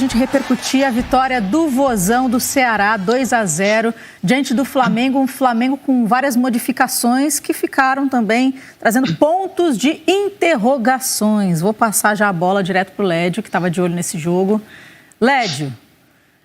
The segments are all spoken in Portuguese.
gente repercutir a vitória do Vozão do Ceará, 2-0, diante do Flamengo. Um Flamengo com várias modificações que ficaram também trazendo pontos de interrogações. Vou passar já a bola direto para o Lédio, que estava de olho nesse jogo. Lédio,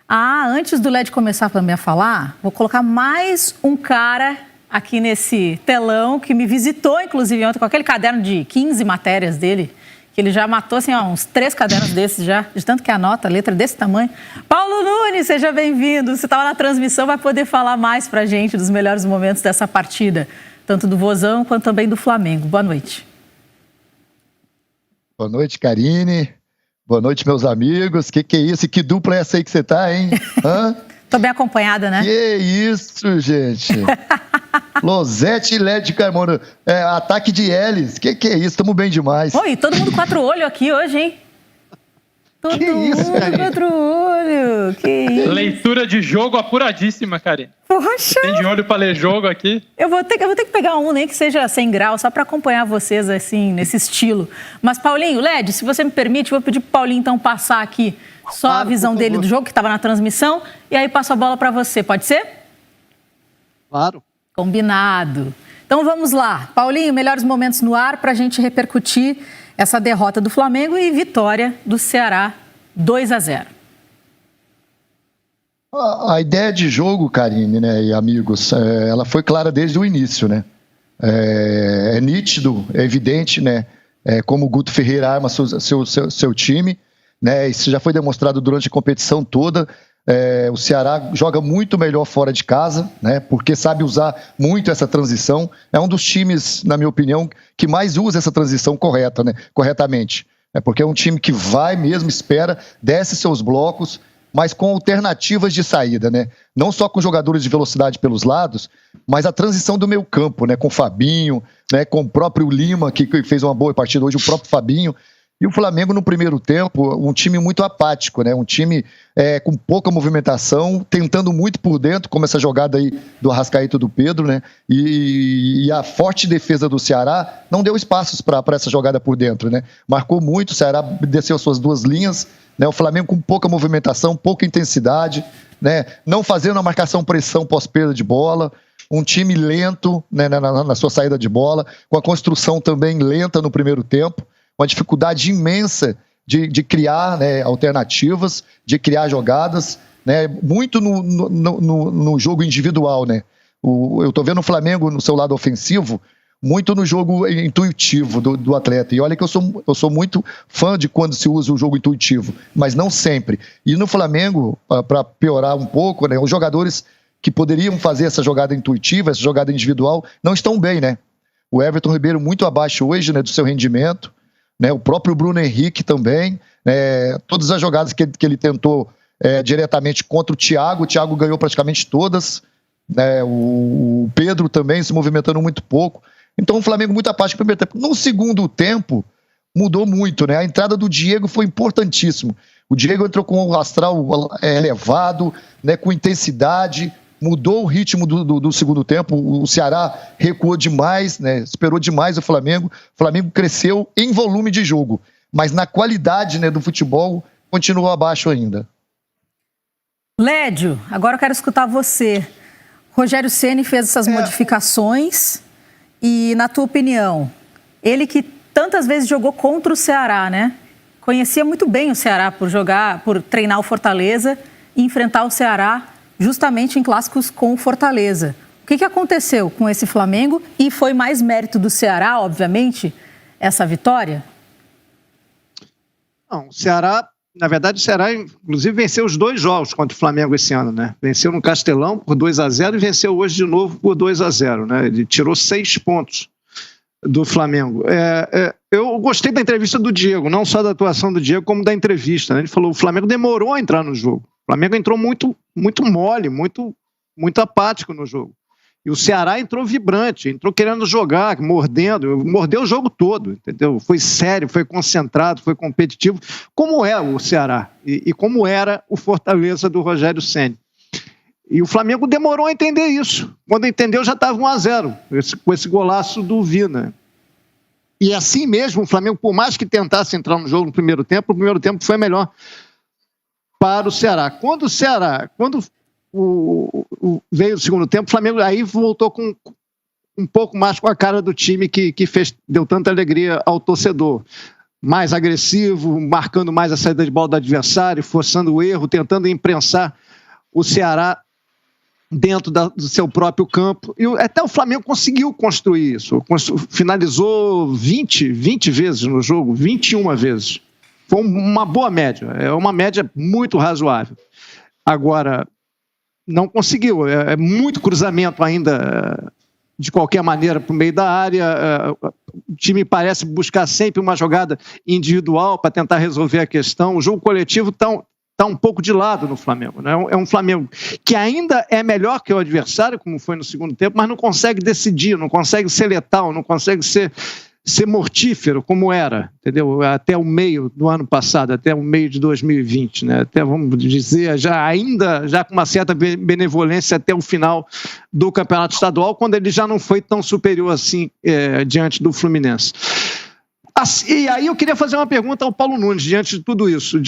antes do Lédio começar também a falar, vou colocar mais um cara aqui nesse telão que me visitou, inclusive, ontem com aquele caderno de 15 matérias dele, que ele já matou, assim, uns 3 cadernos desses já, de tanto que anota, letra desse tamanho. Paulo Nunes, seja bem-vindo. Você estava na transmissão, vai poder falar mais pra gente dos melhores momentos dessa partida, tanto do Vozão quanto também do Flamengo. Boa noite. Boa noite, Karine. Boa noite, meus amigos. Que é isso? Que dupla é essa aí que você tá, hein? Hã? Tô bem acompanhada, né? Que isso, gente? Losete e Lédio Carmona. Ataque de hélice. Que é isso? Tamo bem demais. Oi, todo mundo 4 olhos aqui hoje, hein? Todo que isso, mundo 4 olhos. Que isso? Leitura de jogo apuradíssima, Karine. Poxa! Tem de olho pra ler jogo aqui. Eu vou ter que pegar um, nem que seja 100 graus, só para acompanhar vocês, assim, nesse estilo. Mas, Paulinho, Lédio, se você me permite, vou pedir pro Paulinho, então, passar aqui só a visão dele do jogo, que estava na transmissão, e aí passo a bola para você. Pode ser? Claro. Combinado. Então, vamos lá. Paulinho, melhores momentos no ar para a gente repercutir essa derrota do Flamengo e vitória do Ceará, 2-0. A ideia de jogo, Karine, né, e amigos, ela foi clara desde o início, né? É nítido, é evidente, né? Como o Guto Ferreira arma seu time, né? Isso já foi demonstrado durante a competição toda. O Ceará joga muito melhor fora de casa, né? Porque sabe usar muito essa transição. É um dos times, na minha opinião, que mais usa essa transição correta, né? Corretamente. Porque é um time que vai mesmo, espera, desce seus blocos, mas com alternativas de saída, né? Não só com jogadores de velocidade pelos lados, mas a transição do meio campo, né? Com o Fabinho, né? Com o próprio Lima, que fez uma boa partida hoje, o próprio Fabinho. E o Flamengo, no primeiro tempo, um time muito apático, né? Um time com pouca movimentação, tentando muito por dentro, como essa jogada aí do Arrascaeta e do Pedro, né? E a forte defesa do Ceará não deu espaços para essa jogada por dentro, né? Marcou muito, o Ceará desceu as suas 2 linhas, né? O Flamengo com pouca movimentação, pouca intensidade, né? Não fazendo a marcação-pressão pós-perda de bola. Um time lento, né, na sua saída de bola, com a construção também lenta no primeiro tempo. Uma dificuldade imensa de criar, né, alternativas, de criar jogadas, né, muito no jogo individual, né? Eu estou vendo o Flamengo no seu lado ofensivo, muito no jogo intuitivo do atleta. E olha que eu sou muito fã de quando se usa o jogo intuitivo, mas não sempre. E no Flamengo, para piorar um pouco, né, os jogadores que poderiam fazer essa jogada intuitiva, essa jogada individual, não estão bem, né? O Everton Ribeiro muito abaixo hoje, né, do seu rendimento. Né, o próprio Bruno Henrique também, todas as jogadas que ele tentou diretamente contra o Thiago ganhou praticamente todas, né, o Pedro também se movimentando muito pouco. Então o Flamengo muito apático no primeiro tempo. No segundo tempo mudou muito, né? A entrada do Diego foi importantíssimo. O Diego entrou com o astral elevado, né, com intensidade, mudou o ritmo do segundo tempo. O Ceará recuou demais, né? Esperou demais o Flamengo. O Flamengo cresceu em volume de jogo, mas na qualidade, né, do futebol continuou abaixo ainda. Lédio, agora eu quero escutar você. Rogério Ceni fez essas modificações e, na tua opinião, ele que tantas vezes jogou contra o Ceará, né? Conhecia muito bem o Ceará por treinar o Fortaleza e enfrentar o Ceará justamente em clássicos com o Fortaleza. O que aconteceu com esse Flamengo? E foi mais mérito do Ceará, obviamente, essa vitória? Não, o Ceará, na verdade, o Ceará, inclusive, venceu os 2 jogos contra o Flamengo esse ano, né? Venceu no Castelão por 2-0 e venceu hoje de novo por 2-0, né? Ele tirou 6 pontos do Flamengo. Eu gostei da entrevista do Diego, não só da atuação do Diego, como da entrevista, né? Ele falou que o Flamengo demorou a entrar no jogo. O Flamengo entrou muito mole, muito apático no jogo. E o Ceará entrou vibrante, entrou querendo jogar, mordeu o jogo todo, entendeu? Foi sério, foi concentrado, foi competitivo, como é o Ceará e como era o Fortaleza do Rogério Ceni. E o Flamengo demorou a entender isso. Quando entendeu, já estava 1-0, com esse golaço do Vina. E assim mesmo, o Flamengo, por mais que tentasse entrar no jogo no primeiro tempo, o primeiro tempo foi melhor para o Ceará. Quando veio o segundo tempo, o Flamengo aí voltou com um pouco mais com a cara do time que deu tanta alegria ao torcedor. Mais agressivo, marcando mais a saída de bola do adversário, forçando o erro, tentando imprensar o Ceará dentro do seu próprio campo. E até o Flamengo conseguiu construir isso. Finalizou 20 vezes no jogo, 21 vezes. Foi uma boa média, é uma média muito razoável. Agora, não conseguiu, é muito cruzamento ainda, de qualquer maneira, para o meio da área. O time parece buscar sempre uma jogada individual para tentar resolver a questão. O jogo coletivo está um pouco de lado no Flamengo, né? É um Flamengo que ainda é melhor que o adversário, como foi no segundo tempo, mas não consegue decidir, não consegue ser letal, não consegue ser mortífero como era, entendeu? Até o meio do ano passado, até o meio de 2020, né? Até, vamos dizer, já com uma certa benevolência até o final do Campeonato Estadual, quando ele já não foi tão superior assim diante do Fluminense. E aí eu queria fazer uma pergunta ao Paulo Nunes, diante de tudo isso,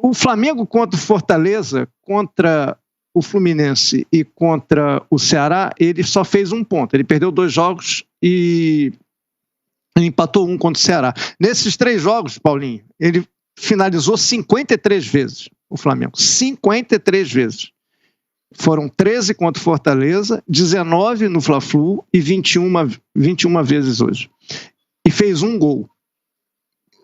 o Flamengo contra o Fortaleza, contra o Fluminense e contra o Ceará, ele só fez um ponto. Ele perdeu 2 jogos e empatou 1 contra o Ceará. Nesses 3 jogos, Paulinho, ele finalizou 53 vezes, o Flamengo. 53 vezes. Foram 13 contra o Fortaleza, 19 no Fla-Flu e 21 vezes hoje. E fez 1 gol.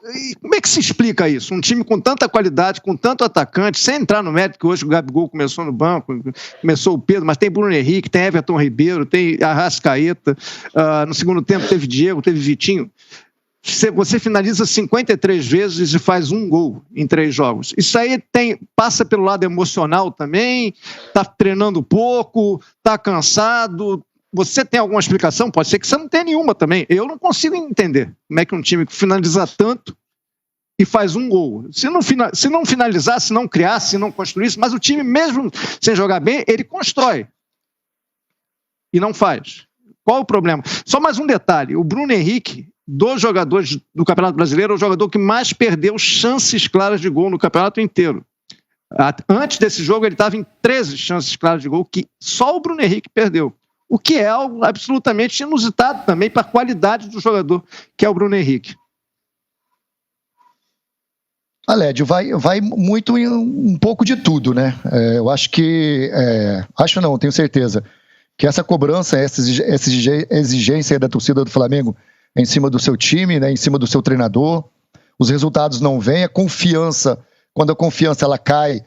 E como é que se explica isso? Um time com tanta qualidade, com tanto atacante, sem entrar no mérito que hoje o Gabigol começou no banco, começou o Pedro, mas tem Bruno Henrique, tem Everton Ribeiro, tem Arrascaeta, no segundo tempo teve Diego, teve Vitinho. Você finaliza 53 vezes e faz 1 gol em 3 jogos. Isso aí passa pelo lado emocional também, está treinando pouco, está cansado. Você tem alguma explicação? Pode ser que você não tenha nenhuma também. Eu não consigo entender como é que um time que finaliza tanto e faz 1 gol. Se não finalizar, se não criar, se não construísse, mas o time mesmo sem jogar bem, ele constrói. E não faz. Qual o problema? Só mais um detalhe. O Bruno Henrique, dos jogadores do Campeonato Brasileiro, é o jogador que mais perdeu chances claras de gol no campeonato inteiro. Antes desse jogo, ele estava em 13 chances claras de gol, que só o Bruno Henrique perdeu. O que é algo absolutamente inusitado também para a qualidade do jogador, que é o Bruno Henrique. Alédio, vai muito em um pouco de tudo, né? Eu acho que... acho não, tenho certeza que essa cobrança, essa exigência da torcida do Flamengo em cima do seu time, né, em cima do seu treinador, os resultados não vêm, a confiança, quando a confiança ela cai,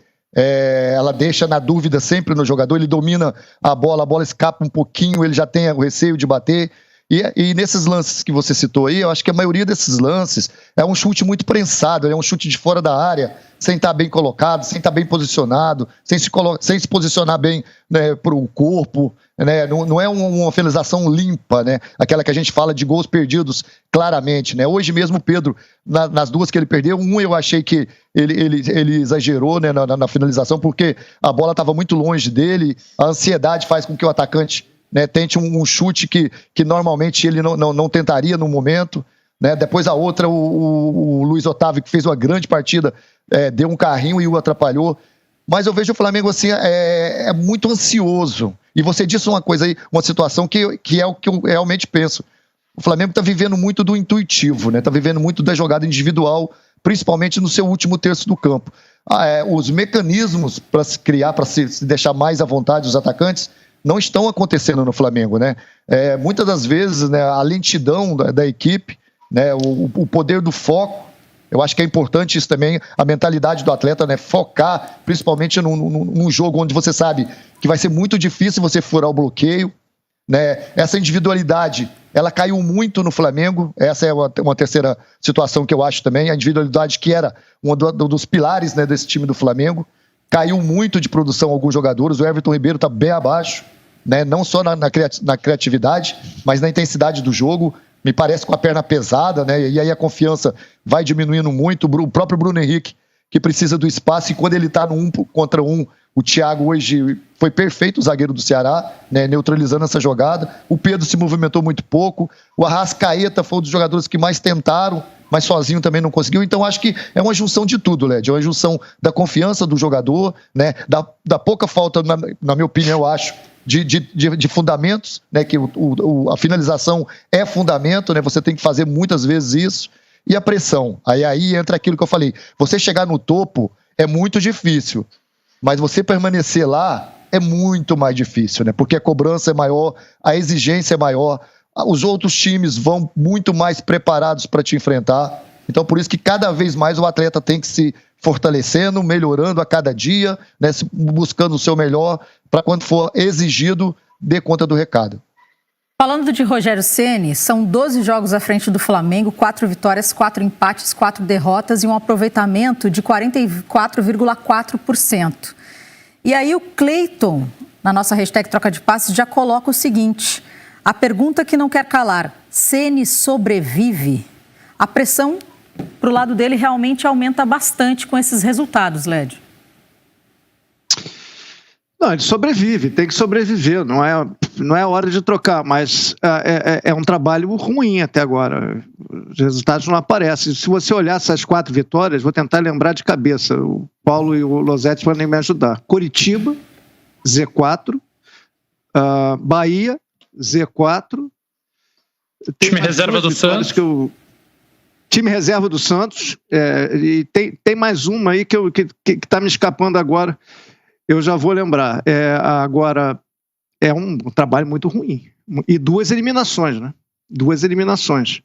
ela deixa na dúvida sempre no jogador, ele domina a bola escapa um pouquinho, ele já tem o receio de bater, e nesses lances que você citou aí, eu acho que a maioria desses lances é um chute muito prensado, é um chute de fora da área, sem estar bem colocado, sem estar bem posicionado, sem se posicionar bem, né, para o corpo, né, não é uma finalização limpa, né, aquela que a gente fala de gols perdidos claramente, né. Hoje mesmo o Pedro, nas 2 que ele perdeu, eu achei que ele exagerou, né, na finalização, porque a bola estava muito longe dele, a ansiedade faz com que o atacante, né, tente um chute que normalmente ele não tentaria no momento, né. Depois a outra, o Luiz Otávio, que fez uma grande partida, deu um carrinho e o atrapalhou. Mas eu vejo o Flamengo assim, muito ansioso. E você disse uma coisa aí, uma situação que é o que eu realmente penso. O Flamengo está vivendo muito do intuitivo, né? Está vivendo muito da jogada individual, principalmente no seu último terço do campo. Os mecanismos para se criar, para se deixar mais à vontade os atacantes, não estão acontecendo no Flamengo, né? Muitas das vezes, né, a lentidão da equipe, né, o poder do foco, eu acho que é importante isso também, a mentalidade do atleta, né, focar, principalmente num jogo onde você sabe que vai ser muito difícil você furar o bloqueio, né? Essa individualidade, ela caiu muito no Flamengo, essa é uma terceira situação que eu acho também, a individualidade que era um dos pilares, né, desse time do Flamengo, caiu muito de produção alguns jogadores, o Everton Ribeiro está bem abaixo, né, não só na criatividade, mas na intensidade do jogo, me parece com a perna pesada, né, e aí a confiança vai diminuindo muito, o próprio Bruno Henrique, que precisa do espaço, e quando ele está no 1 contra 1, o Thiago hoje foi perfeito, o zagueiro do Ceará, né, neutralizando essa jogada, o Pedro se movimentou muito pouco, o Arrascaeta foi um dos jogadores que mais tentaram, mas sozinho também não conseguiu. Então acho que é uma junção de tudo, Led. É uma junção da confiança do jogador, né? Da pouca falta, na minha opinião, eu acho, de fundamentos, né? Que a finalização é fundamento, né? Você tem que fazer muitas vezes isso. E a pressão. Aí entra aquilo que eu falei. Você chegar no topo é muito difícil, mas você permanecer lá é muito mais difícil, né? Porque a cobrança é maior, a exigência é maior, os outros times vão muito mais preparados para te enfrentar. Então, por isso que cada vez mais o atleta tem que se fortalecendo, melhorando a cada dia, né? Buscando o seu melhor para quando for exigido, dê conta do recado. Falando de Rogério Ceni, são 12 jogos à frente do Flamengo, 4 vitórias, 4 empates, 4 derrotas e um aproveitamento de 44,4%. E aí o Cleiton, na nossa hashtag Troca de Passes, já coloca o seguinte: a pergunta que não quer calar, Ceni sobrevive? A pressão para o lado dele realmente aumenta bastante com esses resultados, Led. Não, ele sobrevive, tem que sobreviver, não é hora de trocar, mas é um trabalho ruim até agora, os resultados não aparecem. Se você olhar essas 4 vitórias, vou tentar lembrar de cabeça, o Paulo e o Losetti podem me ajudar. Curitiba, Z4, Bahia, Z4. Time reserva do Santos. Time reserva do Santos, e tem mais uma aí que está me escapando agora. Eu já vou lembrar. Agora, é um trabalho muito ruim. E 2 eliminações, né? 2 eliminações.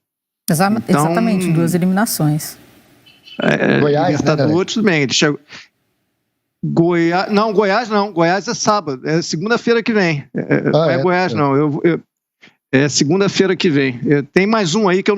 Exatamente, 2 eliminações. Goiás, Libertadores, tudo bem. Ele chegou... Goiás não. Goiás é sábado. É segunda-feira que vem. Não é Goiás, não. É segunda-feira que vem. Tem mais um aí que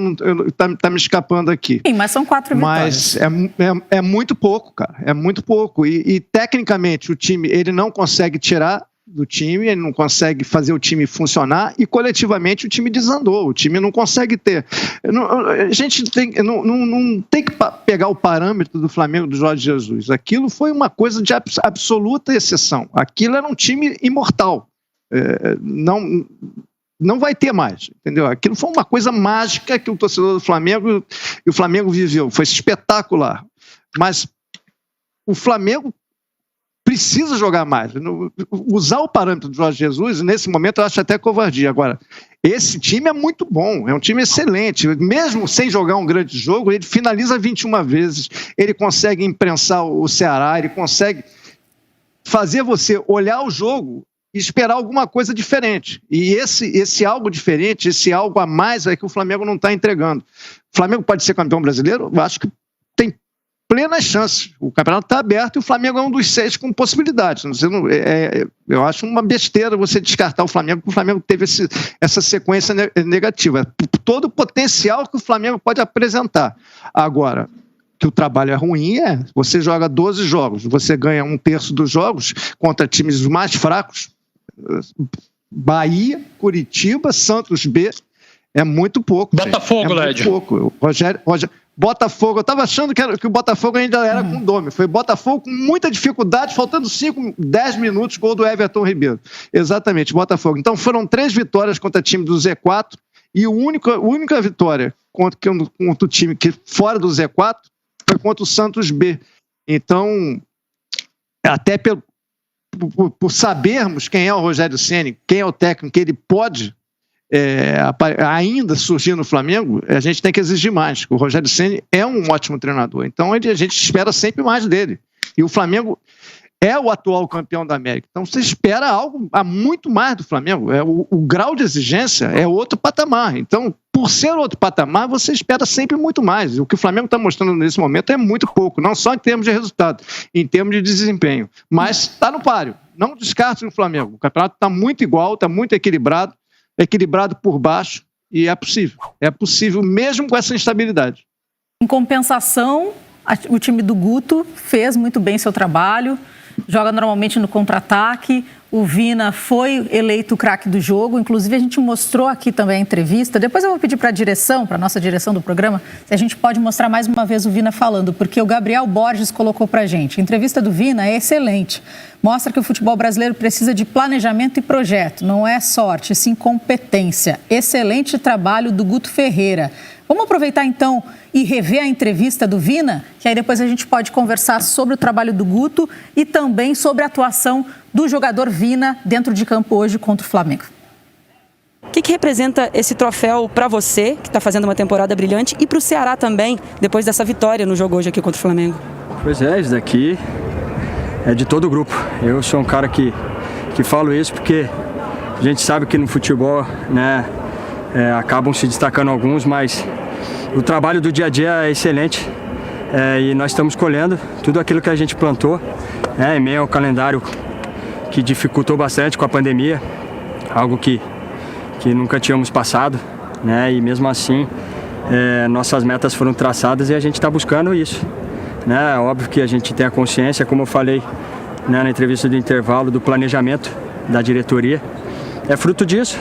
tá me escapando aqui. Sim, mas são 4 vitórias. Mas é muito pouco, cara. É muito pouco. E tecnicamente o time, ele não consegue tirar do time, ele não consegue fazer o time funcionar e coletivamente o time desandou. O time não consegue ter... A gente não tem que pegar o parâmetro do Flamengo do Jorge Jesus. Aquilo foi uma coisa de absoluta exceção. Aquilo era um time imortal. Não vai ter mais, entendeu? Aquilo foi uma coisa mágica que o torcedor do Flamengo e o Flamengo viveu, foi espetacular. Mas o Flamengo precisa jogar mais. Usar o parâmetro do Jorge Jesus, nesse momento, eu acho até covardia. Agora, esse time é muito bom, é um time excelente. Mesmo sem jogar um grande jogo, ele finaliza 21 vezes, ele consegue imprensar o Ceará, ele consegue fazer você olhar o jogo e esperar alguma coisa diferente. E esse algo diferente, esse algo a mais é que o Flamengo não está entregando. O Flamengo pode ser campeão brasileiro? Eu acho que tem plenas chances. O campeonato está aberto e o Flamengo é um dos 6 com possibilidades. Eu acho uma besteira você descartar o Flamengo, porque o Flamengo teve essa sequência negativa. Todo o potencial que o Flamengo pode apresentar. Agora, que o trabalho é ruim, você joga 12 jogos, você ganha 1/3 dos jogos contra times mais fracos, Bahia, Curitiba, Santos B, é muito pouco. Botafogo, Led. É muito pouco. Rogério, Botafogo, eu estava achando que o Botafogo ainda era com Dome. Foi Botafogo com muita dificuldade, faltando 10 minutos, gol do Everton Ribeiro. Exatamente, Botafogo. Então foram 3 vitórias contra o time do Z4 e a única vitória contra o time que fora do Z4 foi contra o Santos B. Então, até por sabermos quem é o Rogério Ceni, quem é o técnico, que ele pode ainda surgir no Flamengo, a gente tem que exigir mais. O Rogério Ceni é um ótimo treinador, então a gente espera sempre mais dele. E o Flamengo é o atual campeão da América. Então você espera algo muito mais do Flamengo. O grau de exigência é outro patamar. Então, por ser outro patamar, você espera sempre muito mais. O que o Flamengo está mostrando nesse momento é muito pouco, não só em termos de resultado, em termos de desempenho. Mas está no páreo. Não descarte o Flamengo. O campeonato está muito igual, está muito equilibrado por baixo, e é possível. É possível mesmo com essa instabilidade. Em compensação, o time do Guto fez muito bem seu trabalho, joga normalmente no contra-ataque. O Vina foi eleito o craque do jogo. Inclusive, a gente mostrou aqui também a entrevista. Depois eu vou pedir para a nossa direção do programa, se a gente pode mostrar mais uma vez o Vina falando, porque o Gabriel Borges colocou para a gente. A entrevista do Vina é excelente. Mostra que o futebol brasileiro precisa de planejamento e projeto. Não é sorte, sim competência. Excelente trabalho do Guto Ferreira. Vamos aproveitar então e rever a entrevista do Vina, que aí depois a gente pode conversar sobre o trabalho do Guto e também sobre a atuação do jogador Vina dentro de campo hoje contra o Flamengo. O que representa esse troféu para você, que está fazendo uma temporada brilhante, e para o Ceará também, depois dessa vitória no jogo hoje aqui contra o Flamengo? Pois é, isso daqui é de todo o grupo. Eu sou um cara que falo isso porque a gente sabe que no futebol, né, acabam se destacando alguns, mas o trabalho do dia a dia é excelente, e nós estamos colhendo tudo aquilo que a gente plantou, em meio ao calendário que dificultou bastante com a pandemia, algo que nunca tínhamos passado, né, e mesmo assim nossas metas foram traçadas e a gente está buscando isso. Né? Óbvio que a gente tem a consciência, como eu falei, né, na entrevista do intervalo, do planejamento da diretoria. É fruto disso,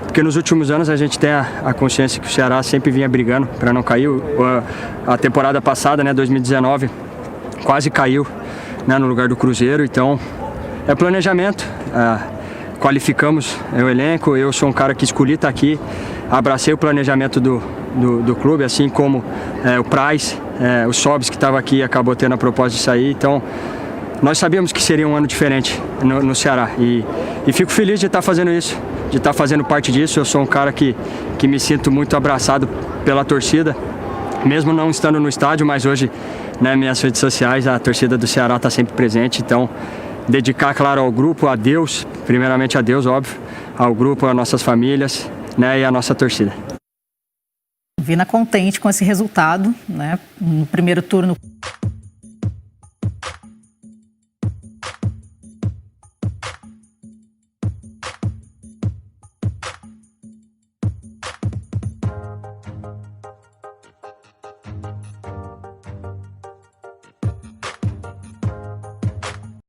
porque nos últimos anos a gente tem a consciência que o Ceará sempre vinha brigando para não cair. A temporada passada, né, 2019, quase caiu, né, no lugar do Cruzeiro. Então é planejamento, qualificamos o elenco. Eu sou um cara que escolhi estar aqui, abracei o planejamento do clube, assim como o Praz, o Sobis, que estava aqui, acabou tendo a proposta de sair. Então nós sabíamos que seria um ano diferente no Ceará e fico feliz de estar fazendo isso, de estar fazendo parte disso. Eu sou um cara que me sinto muito abraçado pela torcida, mesmo não estando no estádio, mas hoje, né, minhas redes sociais, a torcida do Ceará está sempre presente. Então dedicar, claro, ao grupo, a Deus, primeiramente a Deus, óbvio, ao grupo, às nossas famílias, né, e à nossa torcida. Vina contente com esse resultado, né, no primeiro turno.